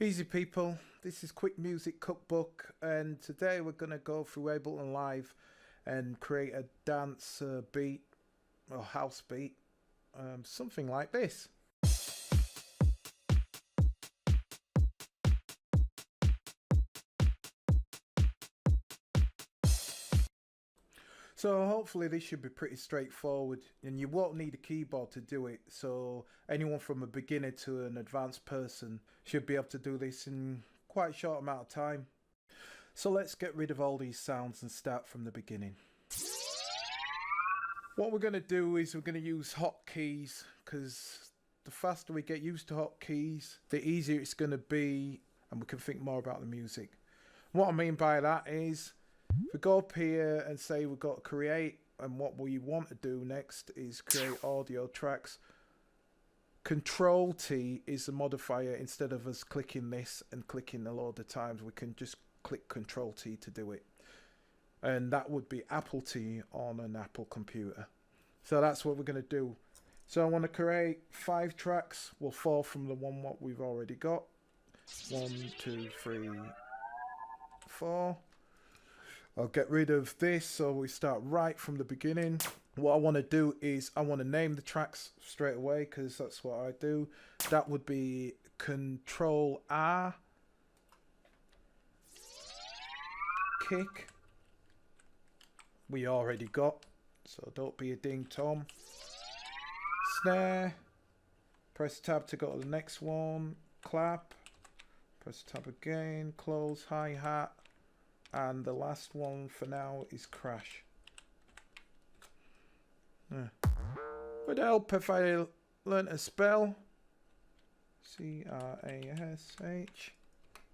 Easy people, this is Quicck Music Cookbook, and today we're going to go through Ableton Live and create a dance beat or house beat, something like this. So hopefully this should be pretty straightforward, and you won't need a keyboard to do it, so anyone from a beginner to an advanced person should be able to do this in quite a short amount of time. So let's get rid of all these sounds and start from the beginning. What we're going to do is we're going to use hotkeys, because the faster we get used to hotkeys, the easier it's going to be, and we can think more about the music. What I mean by that is, if we go up here and say we've got to create, and what we want to do next is create audio tracks, Control T is the modifier. Instead of us clicking this and clicking a load of times, we can just click Control T to do it. And that would be Apple T on an Apple computer. So that's what we're going to do. So I want to create 5 tracks. We'll fall from the one what we've already got. 1, 2, 3, 4. I'll get rid of this so we start right from the beginning. What I want to do is I want to name the tracks straight away, because that's what I do. That would be Control R, kick, we already got, so don't be a ding tom. Snare, press tab to go to the next one. Clap, press tab again. Close, hi-hat. And the last one for now is crash. Would help if I learnt a spell. C-R-A-S-H.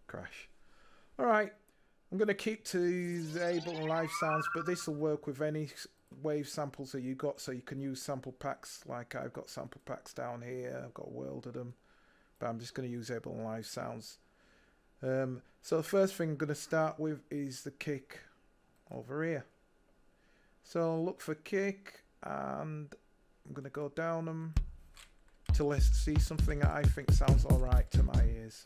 Crash. Alright, I'm going to keep to the Ableton Live sounds, but this will work with any wave samples that you got, so you can use sample packs. Like I've got sample packs down here, I've got a world of them, but I'm just going to use Ableton Live sounds. So the first thing I'm going to start with is the kick over here. So I'll look for kick, and I'm going to go down them till I see something that I think sounds alright to my ears.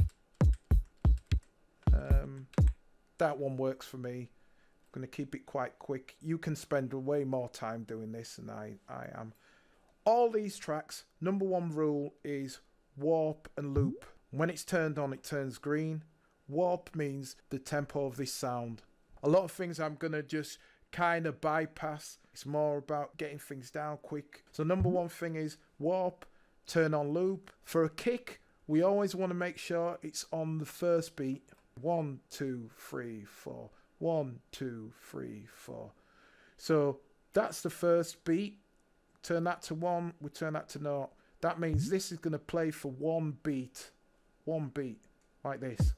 That one works for me. I'm going to keep it quite quick. You can spend way more time doing this than I am. All these tracks, number one rule is warp and loop. When it's turned on, it turns green. Warp means the tempo of this sound. A lot of things I'm going to just kind of bypass. It's more about getting things down quick. So number one thing is warp, turn on loop. For a kick, we always want to make sure it's on the first beat. 1, 2, 3, 4. 1, 2, 3, 4. So that's the first beat. Turn that to 1, we turn that to 0. That means this is going to play for one beat. One beat, like this.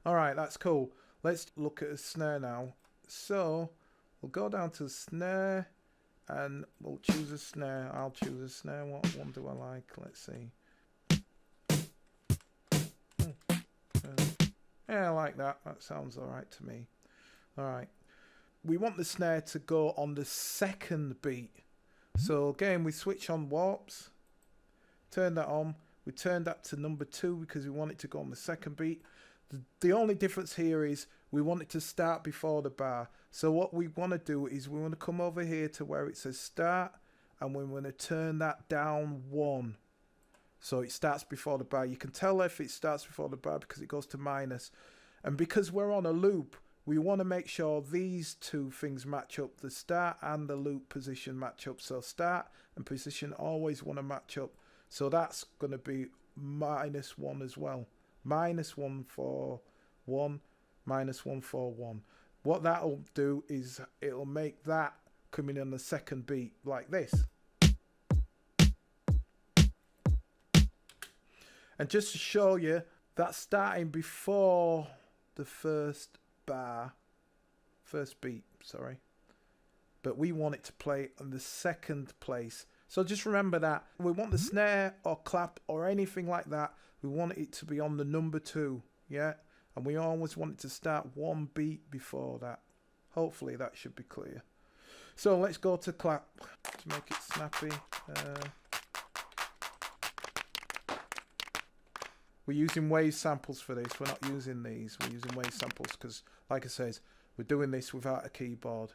Alright, that's cool. Let's look at a snare now. So we'll go down to the snare and we'll choose a snare. I'll choose a snare. What one do I like? Let's see. Yeah, I like that. That sounds alright to me. Alright. We want the snare to go on the second beat. So again, we switch on warps. Turn that on. We turn that to number 2 because we want it to go on the second beat. The only difference here is we want it to start before the bar. So what we want to do is we want to come over here to where it says start, and we want to turn that down 1. So it starts before the bar. You can tell if it starts before the bar because it goes to minus. And because we're on a loop, we want to make sure these two things match up. The start and the loop position match up. So start and position always want to match up. So that's going to be -1 as well. -1 for 1, -1 for 1. What that'll do is it'll make that coming on the second beat like this. And just to show you, that's starting before the first bar, first beat, sorry. But we want it to play on the second place. So just remember that. We want the snare or clap or anything like that. We want it to be on the number 2, yeah? And we always want it to start one beat before that. Hopefully that should be clear. So let's go to clap to make it snappy. We're using wave samples for this. We're not using these. We're using wave samples because, like I said, we're doing this without a keyboard.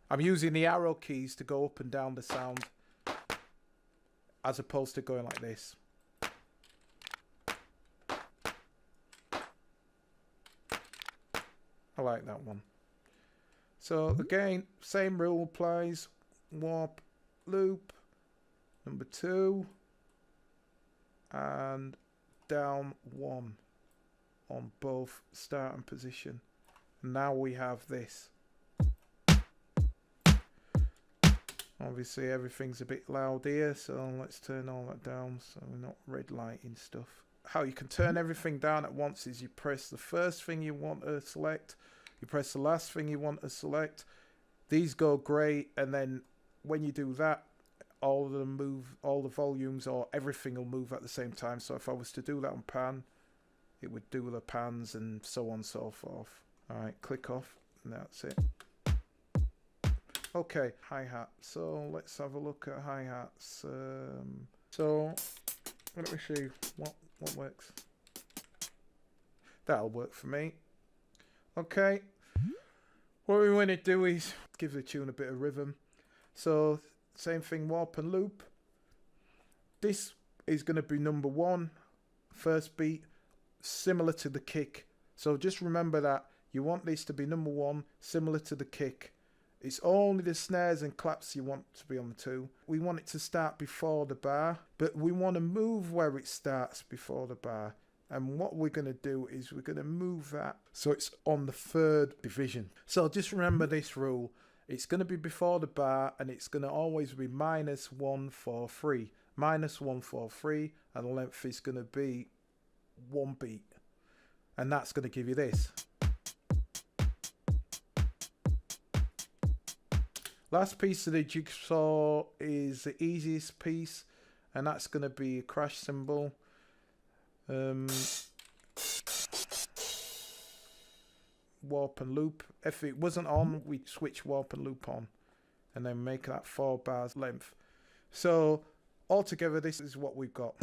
I'm using the arrow keys to go up and down the sound as opposed to going like this. I like that one. So again, same rule applies. Warp, loop, number 2, and down 1 on both start and position. Now we have this. Obviously everything's a bit loud here, so let's turn all that down so we're not red lighting stuff. How you can turn everything down at once is you press the first thing you want to select, you press the last thing you want to select. These go grey, and then when you do that, all of them move, all the volumes or everything will move at the same time. So if I was to do that on pan, it would do the pans and so on and so forth. Alright, click off, and that's it. Okay, hi-hat. So let's have a look at hi-hats. So let me see what works. That'll work for me. Okay. What we want to do is give the tune a bit of rhythm. So same thing, warp and loop. This is going to be number 1, first beat, similar to the kick. So just remember that you want this to be number 1, similar to the kick. It's only the snares and claps you want to be on the 2. We want it to start before the bar, but we want to move where it starts before the bar. And what we're going to do is we're going to move that so it's on the 3rd division. So just remember this rule. It's going to be before the bar, and it's going to always be -1 4 3. -1 4 3, and the length is going to be 1 beat. And that's going to give you this. Last piece of the jigsaw is the easiest piece, and that's going to be a crash cymbal. Warp and loop. If it wasn't on, we'd switch warp and loop on, and then make that 4 bars length. So altogether, this is what we've got.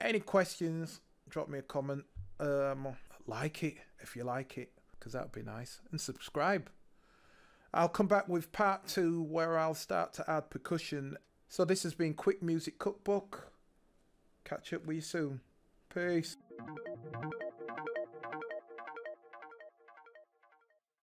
Any questions, drop me a comment. Like it if you like it, because that would be nice. And subscribe. I'll come back with part 2 where I'll start to add percussion. So this has been Quicck Music Cookbook. Catch up with you soon. Peace.